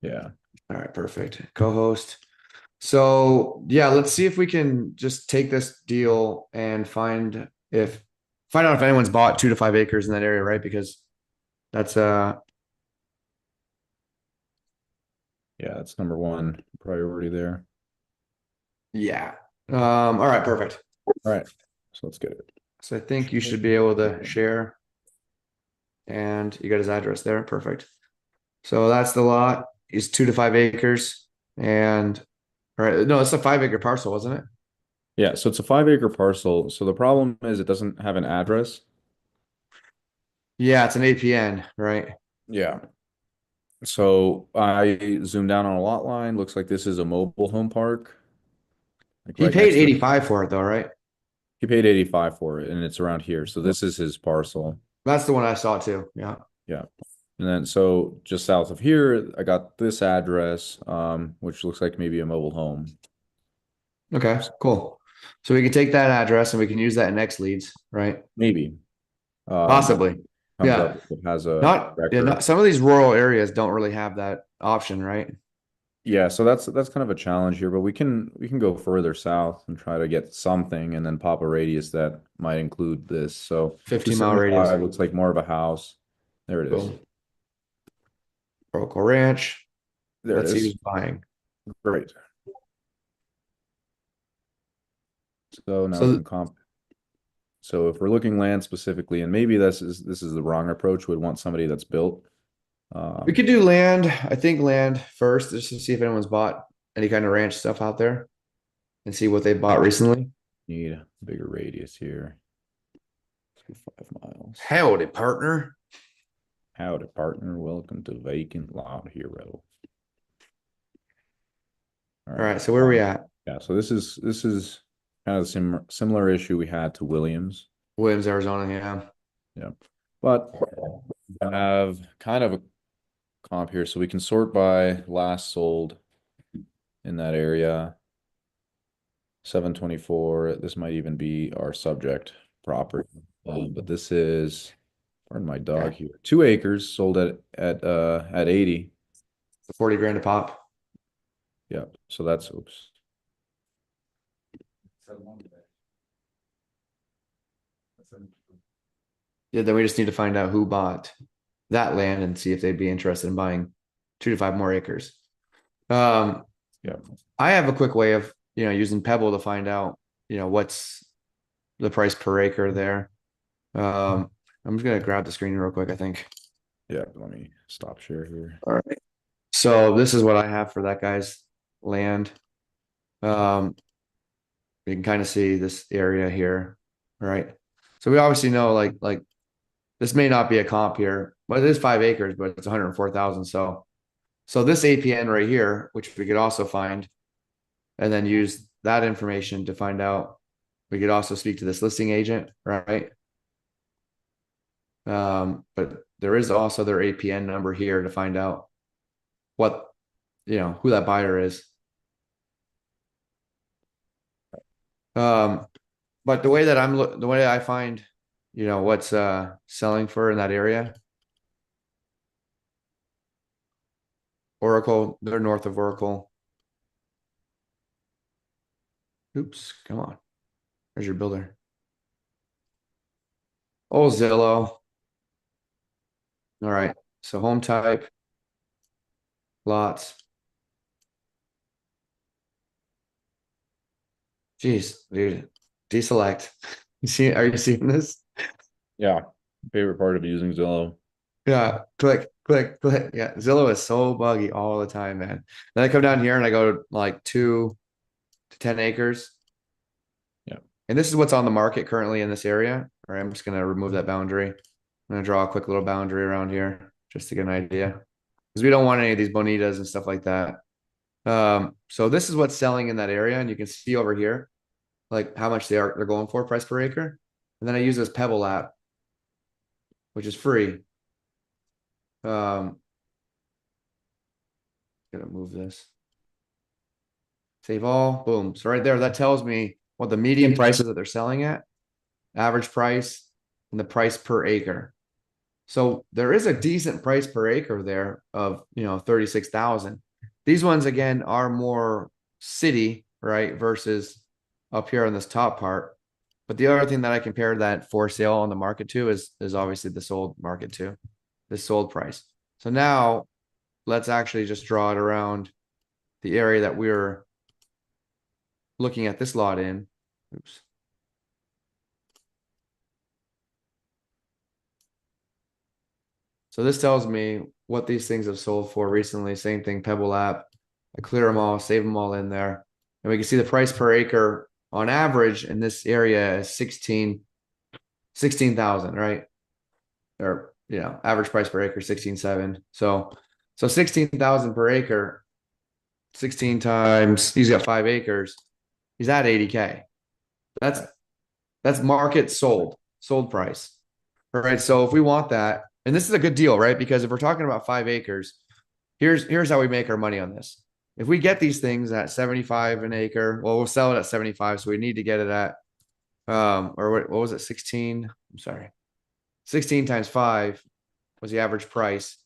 Yeah. All right, perfect. Co-host. So yeah, let's see if we can just take this deal and find out if anyone's bought 2 to 5 acres in that area, right? Because that's Yeah, that's number one priority there. yeah. All right, perfect. All right. So let's get it. So I think you should be able to share and you got his address there. Perfect. So that's the lot is 2 to 5 acres and all right, no, it's a 5 acre parcel, wasn't it? Yeah, so it's a 5 acre parcel. So the problem is it doesn't have an address. Yeah, it's an APN, right? Yeah. So I zoomed down on a lot line. Looks like this is a mobile home park, like He right paid next to it. 85 for it though, right? He paid 85 for it, and it's around here. So this is his parcel. That's the one I saw too. Yeah. Yeah. And then so just south of here, I got this address, which looks like maybe a mobile home. Okay, So cool. So we can take that address and we can use that in next leads, right? maybe. But Possibly. comes up Yeah. if it has a Not, yeah, record. not some of these rural areas don't really have that option, right? Yeah, so that's kind of a challenge here, but we can go further south and try to get something and then pop a radius that might include this. So 15-mile radius. 275 looks like more of a house. There it is. Boom. Brocal Ranch. There it Let's see who's is. buying. Great. So now we So can comp. So if we're looking land specifically, and maybe this is the wrong approach, we'd want somebody that's built. we Um, could do land. I think land first, just to see if anyone's bought any kind of ranch stuff out there and see what they bought recently. need a bigger radius here. Let's go 5 miles. Howdy, partner. Howdy, partner. Welcome to Vacant Lot Hero. All All right. right, so where are we at? Yeah, so this is kind of the similar issue we had to Williams. Williams, Arizona. Yeah. Yeah. But I have kind of a comp here, so we can sort by last sold in that area. 724. This might even be our subject property. But this is, pardon my dog Okay. here. 2 acres sold at 80. 40 grand a pop. Yeah. So that's oops. Yeah, then we just need to find out who bought that land and see if they'd be interested in buying 2 to 5 more acres. Um, Yeah. I have a quick way of, using Pebble to find out, what's the price per acre there. I'm just gonna grab the screen real quick, I think. Yeah. Let me stop share here. All right. So this is what I have for that guy's land. Um, you can kind of see this area here, right? So we obviously know like this may not be a comp here, but it is 5 acres, but it's 104,000. So this APN right here, which we could also find, and then use that information to find out. We could also speak to this listing agent, right? But there is also their APN number here to find out what, who that buyer is. Um, but the way I find, what's selling for in that area, Oracle, they're north of Oracle. Oops, come on. There's your builder. Oh, Zillow. All right. So home type, lots. Jeez, dude. Deselect. Are you seeing this? Yeah. Favorite part of using Zillow. Yeah, click, click, click. Yeah, Zillow is so buggy all the time, man. Then I come down here and I go like 2 to 10 acres. Yeah. And this is what's on the market currently in this area. All right, I'm just gonna remove that boundary. I'm gonna draw a quick little boundary around here just to get an idea. Because we don't want any of these bonitas and stuff like that. So this is what's selling in that area, and you can see over here like how much they're going for price per acre. And then I use this Pebble app, which is free. Um, Gonna move this. Save all, boom. So right there, that tells me what the median prices that they're selling at, average price, and the price per acre. So there is a decent price per acre there of, 36,000. These ones again are more city, right? Versus up here on this top part. But the other thing that I compare that for sale on the market to is obviously the sold market too, the sold price. So now let's actually just draw it around the area that we're looking at this lot in. Oops. So this tells me what these things have sold for recently. Same thing, Pebble app. I clear them all, save them all in there. And we can see the price per acre on average in this area is 16,000, right? Or, average price per acre, 16,700. So 16,000 per acre, 16 times, he's got 5 acres. He's at 80K. That's market sold price. All right. So if we want that, and this is a good deal, right? Because if we're talking about 5 acres, here's how we make our money on this. If we get these things at 75 an acre, well, we'll sell it at 75. So we need to get it at or what was it? 16. I'm sorry. 16 times 5 was the average price.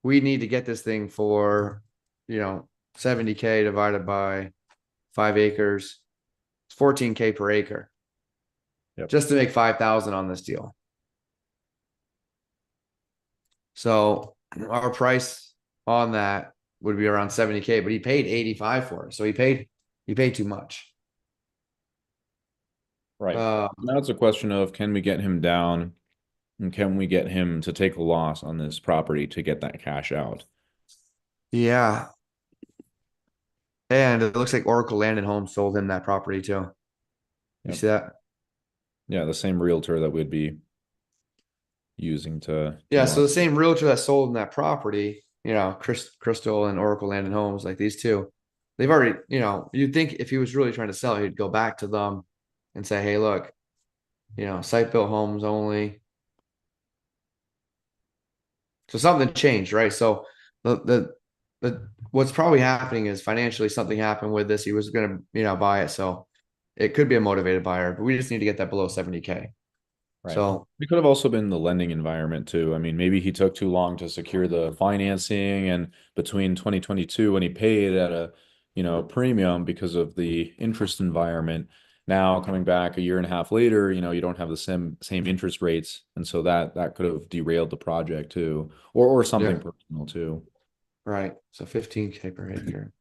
We need to get this thing for, 70K divided by 5 acres. It's 14K per acre. Yep. Just to make 5,000 on this deal. So our price on that would be around 70K, but he paid 85 for it. So he paid too much. Right. Now it's a question of, can we get him down, and can we get him to take a loss on this property to get that cash out? Yeah. And it looks like Oracle Land and Home sold him that property too. You Yep. see that? Yeah, the same realtor that we'd be using to Yeah, so the market. same realtor that sold him that property, Crystal and Oracle Land and Homes, like these two, they've already, you'd think if he was really trying to sell, he'd go back to them and say, hey, look, site built homes only. So something changed, right? So the what's probably happening is financially something happened with this. He was gonna, buy it. So it could be a motivated buyer, but we just need to get that below 70K. Right. So It could have also been the lending environment too. I mean, maybe he took too long to secure the financing, and between 2022 when he paid at a, premium because of the interest environment, now coming back a year and a half later, you don't have the same interest rates, and so that could have derailed the project too, or something yeah, personal too. right. So 15K per acre.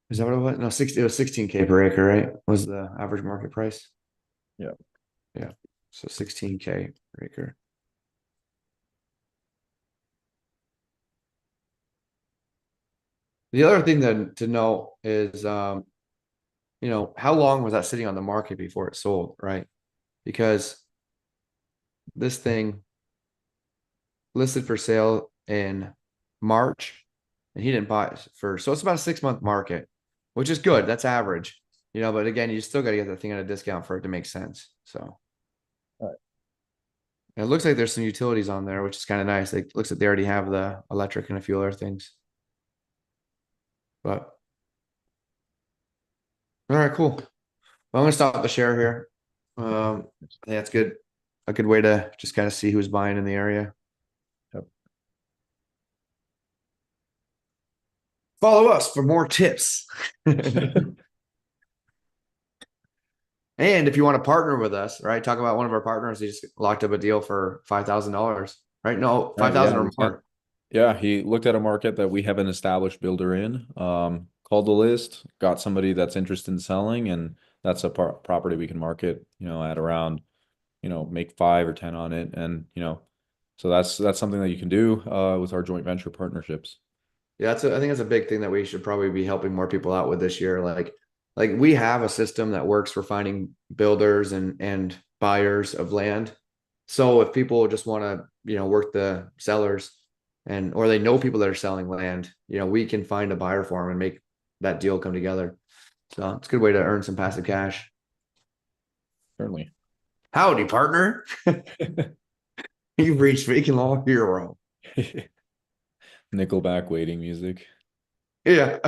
Is that what it was? No, 60, it was 16K per acre, right? Was the average market price? Yeah. Yeah. So 16K per acre. The other thing to know is how long was that sitting on the market before it sold, right? Because this thing listed for sale in March and he didn't buy it for, so it's about a 6 month market, which is good. That's average, but again, you still got to get the thing at a discount for it to make sense. So Right. and it looks like there's some utilities on there, which is kind of nice. It looks like they already have the electric and a few other things. But all right, cool. Well, I'm gonna stop the share here. I think that's good. A good way to just kind of see who's buying in the area. Yep. Follow us for more tips. And if you want to partner with us, right? Talk about one of our partners. He just locked up a deal for $5,000, right? No, Right. 5,000 Yeah. or more. Yeah, he looked at a market that we have an established builder in, called the list, got somebody that's interested in selling, and that's a property we can market, at around, make 5 or 10 on it. And, so that's something that you can do with our joint venture partnerships. Yeah, I think that's a big thing that we should probably be helping more people out with this year. Like we have a system that works for finding builders and buyers of land. So if people just want to, work the sellers or they know people that are selling land, we can find a buyer for them and make that deal come together. So it's a good way to earn some passive cash. Certainly. Howdy, partner. You've reached Vacant Law Hero. Nickelback waiting music. Yeah.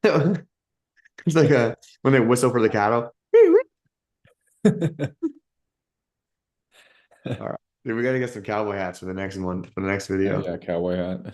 It's like when they whistle for the cattle. All right. Dude, we gotta get some cowboy hats for the next one, for the next Oh, video. yeah, cowboy hat.